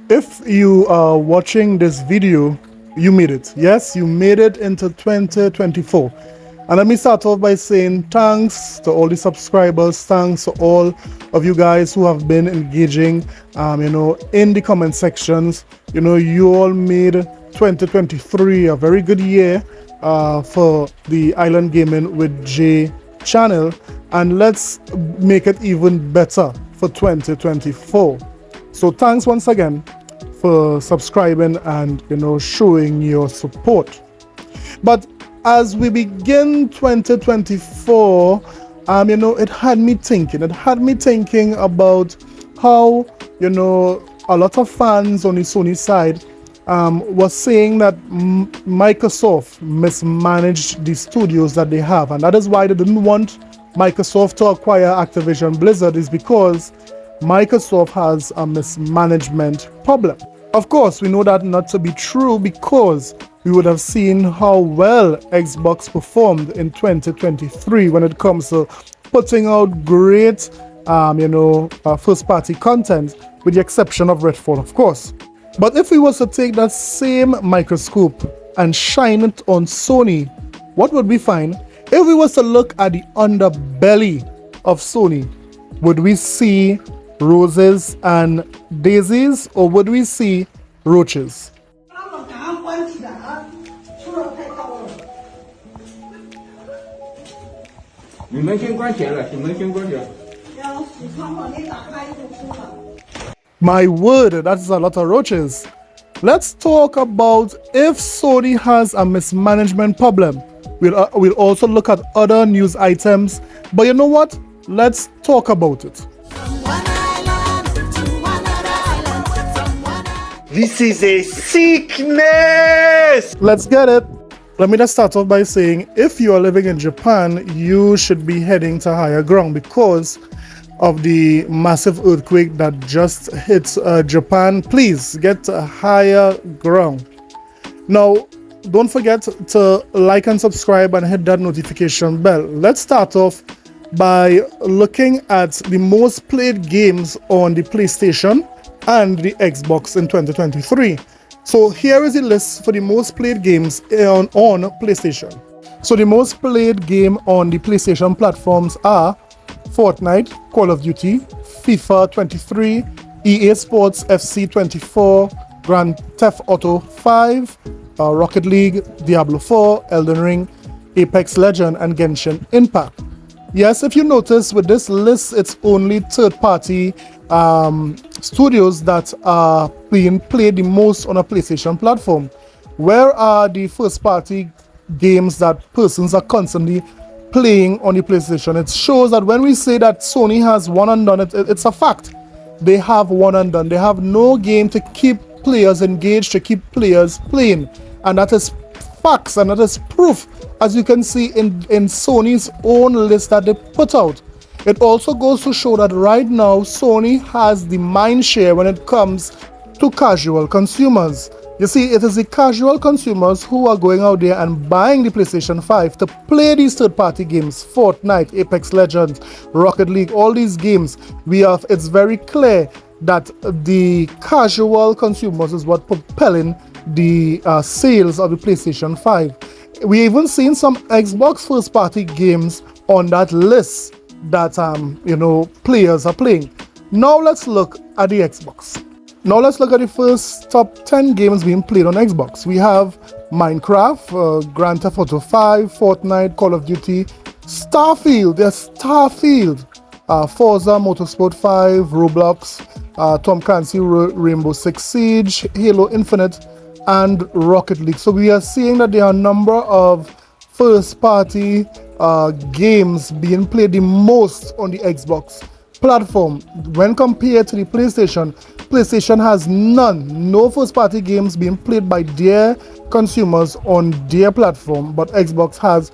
If you are watching this video, you made it. Yes, you made it into 2024. And let me start off by saying thanks to all the subscribers, thanks to all of you guys who have been engaging, in the comment sections. You all made 2023 a very good year for the Island Gaming with J channel, and let's make it even better for 2024. So thanks once again for subscribing and showing your support. But as we begin 2024, it had me thinking about how a lot of fans on the Sony side was saying that Microsoft mismanaged the studios that they have, and that is why they didn't want Microsoft to acquire Activision Blizzard, is because Microsoft has a mismanagement problem. Of course, we know that not to be true, because we would have seen how well Xbox performed in 2023 when it comes to putting out great, first-party content, with the exception of Redfall, of course. But if we was to take that same microscope and shine it on Sony, what would we find? If we was to look at the underbelly of Sony, would we see roses and daisies, or would we see roaches? My word, that's a lot of roaches. Let's talk about if Sony has a mismanagement problem. We'll also look at other news items, but you know what? Let's talk about it. This is a sickness! Let's get it. Let me just start off by saying, if you are living in Japan, you should be heading to higher ground because of the massive earthquake that just hit Japan. Please get to higher ground. Now, don't forget to like and subscribe and hit that notification bell. Let's start off by looking at the most played games on the PlayStation and the Xbox in 2023. So here is the list for the most played games on PlayStation. So the most played game on the PlayStation platforms are Fortnite, Call of Duty, FIFA 23, EA Sports FC 24, Grand Theft Auto 5, Rocket League, Diablo 4, Elden Ring, Apex Legends, and Genshin Impact. Yes, if you notice with this list, it's only third-party studios that are being played the most on a PlayStation platform. Where are the first-party games that persons are constantly playing on the PlayStation? It shows that when we say that Sony has one and done, it's a fact. They have one and done. They have no game to keep players engaged, to keep players playing, and that is facts, and that is proof, as you can see in Sony's own list that they put out. It also goes to show that right now Sony has the mind share when it comes to casual consumers. You see, it is the casual consumers who are going out there and buying the PlayStation 5 to play these third-party games, Fortnite, Apex Legends, Rocket League, all these games. It's very clear that the casual consumers is what propelling the sales of the PlayStation 5. We even seen some Xbox first-party games on that list that players are playing. Now let's look at the Xbox. Now let's look at the first top 10 games being played on Xbox. We have Minecraft, Grand Theft Auto 5, Fortnite, Call of Duty, Starfield, Forza Motorsport 5, Roblox, Tom Clancy Rainbow Six Siege, Halo Infinite, and Rocket League. So we are seeing that there are a number of first-party games being played the most on the Xbox platform. When compared to the PlayStation, PlayStation has no first-party games being played by their consumers on their platform, but Xbox has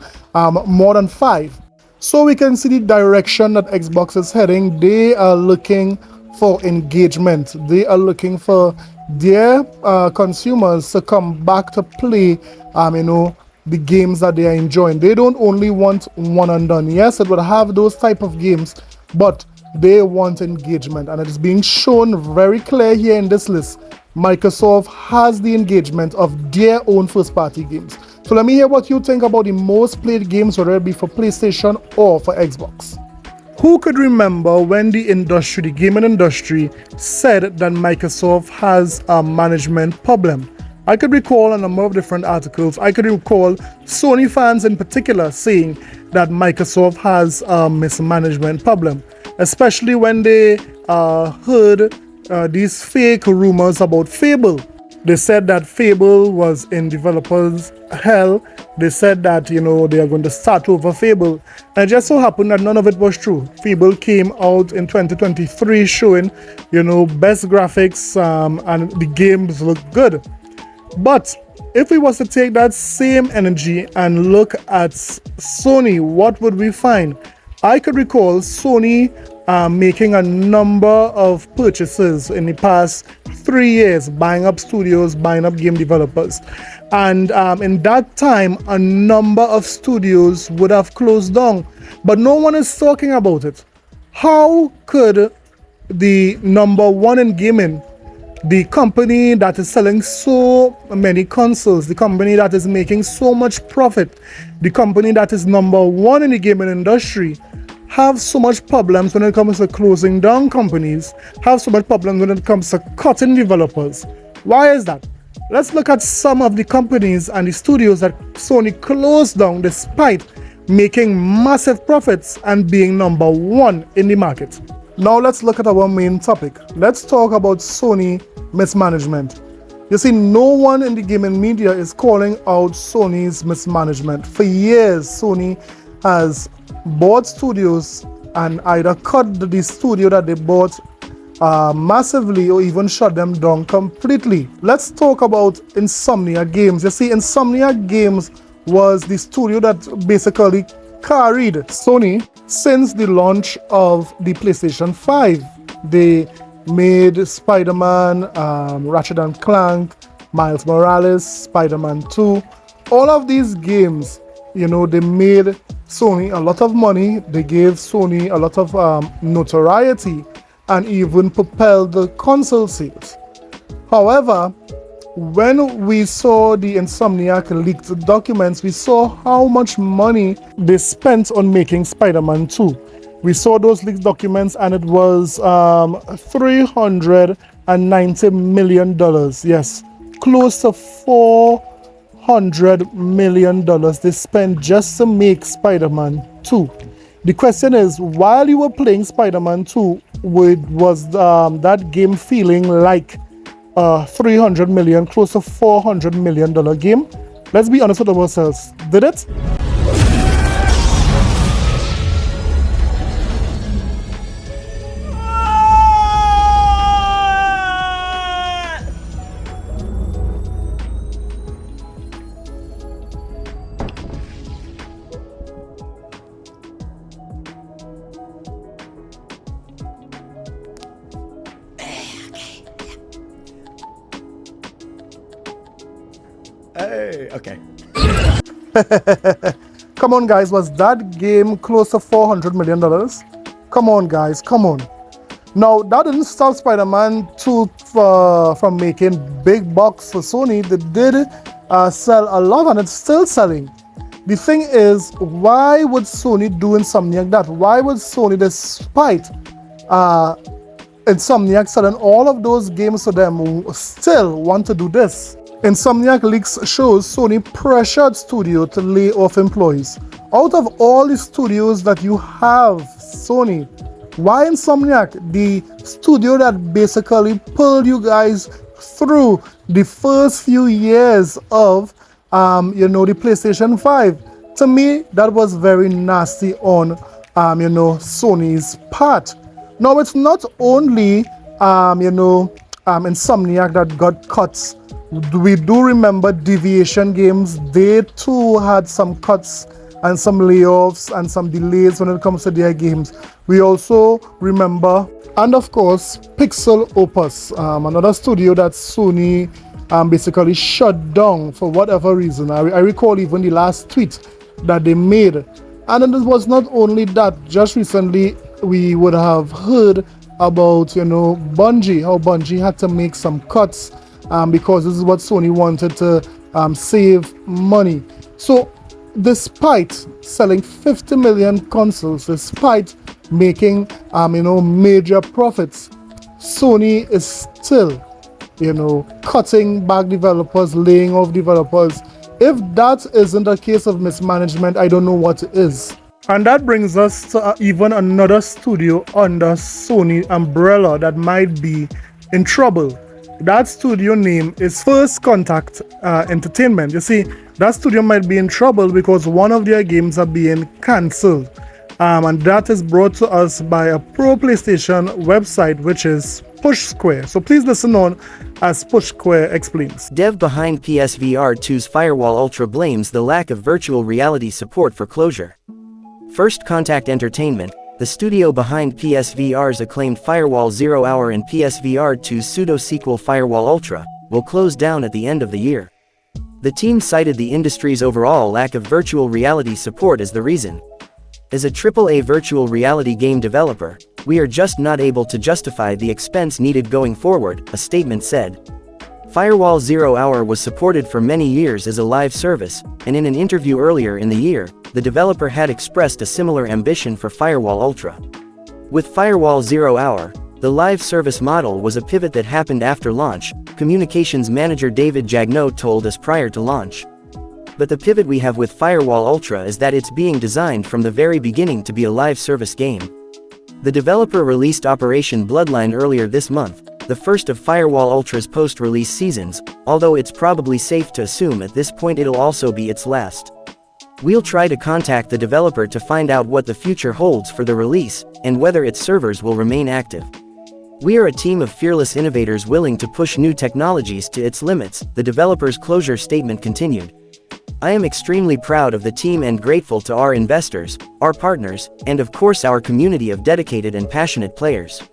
more than 5. So we can see the direction that Xbox is heading. They are looking for engagement. They are looking for their consumers to come back to play, the games that they are enjoying. They don't only want one and done. Yes, it will have those type of games, but they want engagement, and it is being shown very clear here in this list Microsoft has the engagement of their own first-party games. So let me hear what you think about the most played games, whether it be for PlayStation or for Xbox. Who could remember when the industry, the gaming industry, said that Microsoft has a management problem? I could recall a number of different articles. I could recall Sony fans in particular saying that Microsoft has a mismanagement problem, especially when they heard these fake rumors about Fable. They said that Fable was in developers' hell. They said that, they are going to start over Fable. And it just so happened that none of it was true. Fable came out in 2023 showing, best graphics, and the games look good. But if we was to take that same energy and look at Sony, what would we find? I could recall Sony making a number of purchases in the past 3 years, buying up studios, buying up game developers. And in that time, a number of studios would have closed down, but no one is talking about it. How could the number one in gaming, the company that is selling so many consoles, the company that is making so much profit, the company that is number one in the gaming industry, have so much problems when it comes to closing down companies, have so much problems when it comes to cutting developers? Why is that? Let's look at some of the companies and the studios that Sony closed down despite making massive profits and being number one in the market. Now let's look at our main topic. Let's talk about Sony mismanagement. You see, no one in the gaming media is calling out Sony's mismanagement. For years, Sony has bought studios and either cut the studio that they bought massively or even shut them down completely. Let's talk about Insomnia Games. You see, Insomnia Games was the studio that basically carried Sony since the launch of the PlayStation 5. They made Spider-Man, Ratchet and Clank, Miles Morales, Spider-Man 2. All of these games, they made Sony a lot of money. They gave Sony a lot of notoriety and even propelled the console sales. However, when we saw the Insomniac leaked documents, we saw how much money they spent on making Spider-Man 2. We saw those leaked documents and it was $390 million. Yes, close to $400 million they spent just to make Spider-Man 2. The question is, while you were playing Spider-Man 2, was that game feeling like $300 million, close to $400 million game? Let's be honest with ourselves. Did it? Hey, okay. Come on, guys, was that game close to $400 million? Come on, guys, come on. Now, that didn't stop Spider-Man 2 from making big bucks for Sony. They did sell a lot and it's still selling. The thing is, why would Sony do Insomniac that? Why would Sony, despite Insomniac selling all of those games to them, still want to do this? Insomniac leaks shows Sony pressured studio to lay off employees. Out of all the studios that you have, Sony, why Insomniac, the studio that basically pulled you guys through the first few years of the PlayStation 5? To me, that was very nasty on Sony's part. Now, it's not only Insomniac that got cuts. We do remember Deviation Games. They too had some cuts and some layoffs and some delays when it comes to their games. We also remember, and of course, Pixel Opus, another studio that Sony basically shut down for whatever reason. I recall even the last tweet that they made. And then it was not only that, just recently we would have heard about, Bungie, how Bungie had to make some cuts because this is what Sony wanted to save money. So despite selling 50 million consoles, despite making major profits, Sony is still cutting back developers, laying off developers. If that isn't a case of mismanagement, I don't know what is. And that brings us to even another studio under Sony umbrella that might be in trouble. That studio name is First Contact Entertainment. You see, that studio might be in trouble because one of their games are being cancelled. And that is brought to us by a pro PlayStation website, which is Push Square. So please listen on as Push Square explains. Dev behind PSVR 2's Firewall Ultra blames the lack of virtual reality support for closure. First Contact Entertainment, the studio behind PSVR's acclaimed Firewall 0 Hour and PSVR 2's pseudo-sequel Firewall Ultra, will close down at the end of the year. The team cited the industry's overall lack of virtual reality support as the reason. As a AAA virtual reality game developer, we are just not able to justify the expense needed going forward, a statement said. Firewall 0 Hour was supported for many years as a live service, and in an interview earlier in the year, the developer had expressed a similar ambition for Firewall Ultra. With Firewall 0 Hour, the live service model was a pivot that happened after launch, communications manager David Jagneau told us prior to launch. But the pivot we have with Firewall Ultra is that it's being designed from the very beginning to be a live service game. The developer released Operation Bloodline earlier this month, the first of Firewall Ultra's post-release seasons, although it's probably safe to assume at this point it'll also be its last. We'll try to contact the developer to find out what the future holds for the release, and whether its servers will remain active. We are a team of fearless innovators willing to push new technologies to its limits, the developer's closure statement continued. I am extremely proud of the team and grateful to our investors, our partners, and of course our community of dedicated and passionate players.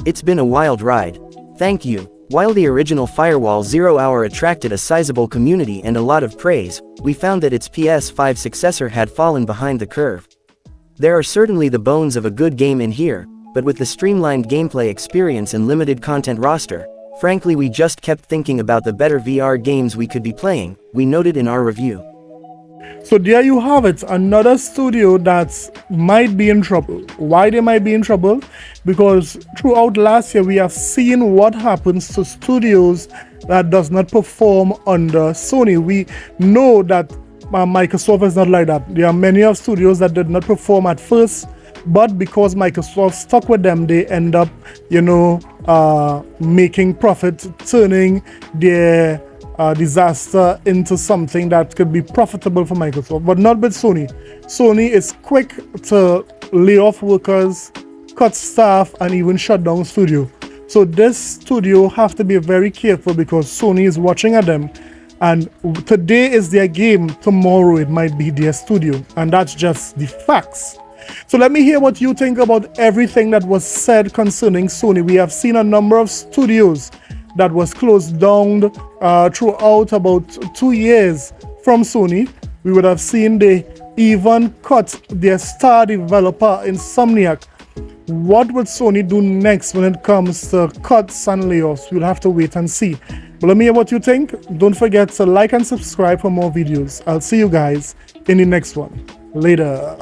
It's been a wild ride. Thank you. While the original Firewall 0 Hour attracted a sizable community and a lot of praise, we found that its PS5 successor had fallen behind the curve. There are certainly the bones of a good game in here, but with the streamlined gameplay experience and limited content roster, frankly we just kept thinking about the better VR games we could be playing, we noted in our review. So there you have it, another studio that might be in trouble. Why they might be in trouble? Because throughout last year we have seen what happens to studios that does not perform under Sony. We know that Microsoft is not like that. There are many of studios that did not perform at first, but because Microsoft stuck with them, they end up, making profit, turning their disaster into something that could be profitable for Microsoft, but not with Sony. Sony is quick to lay off workers, cut staff, and even shut down studio. So this studio have to be very careful because Sony is watching at them, and today is their game, tomorrow it might be their studio, and that's just the facts. So let me hear what you think about everything that was said concerning Sony. We have seen a number of studios that was closed down throughout about 2 years from Sony. We would have seen they even cut their star developer Insomniac. What would Sony do next when it comes to cuts and layoffs? We'll have to wait and see. But let me hear what you think. Don't forget to like and subscribe for more videos. I'll see you guys in the next one. Later.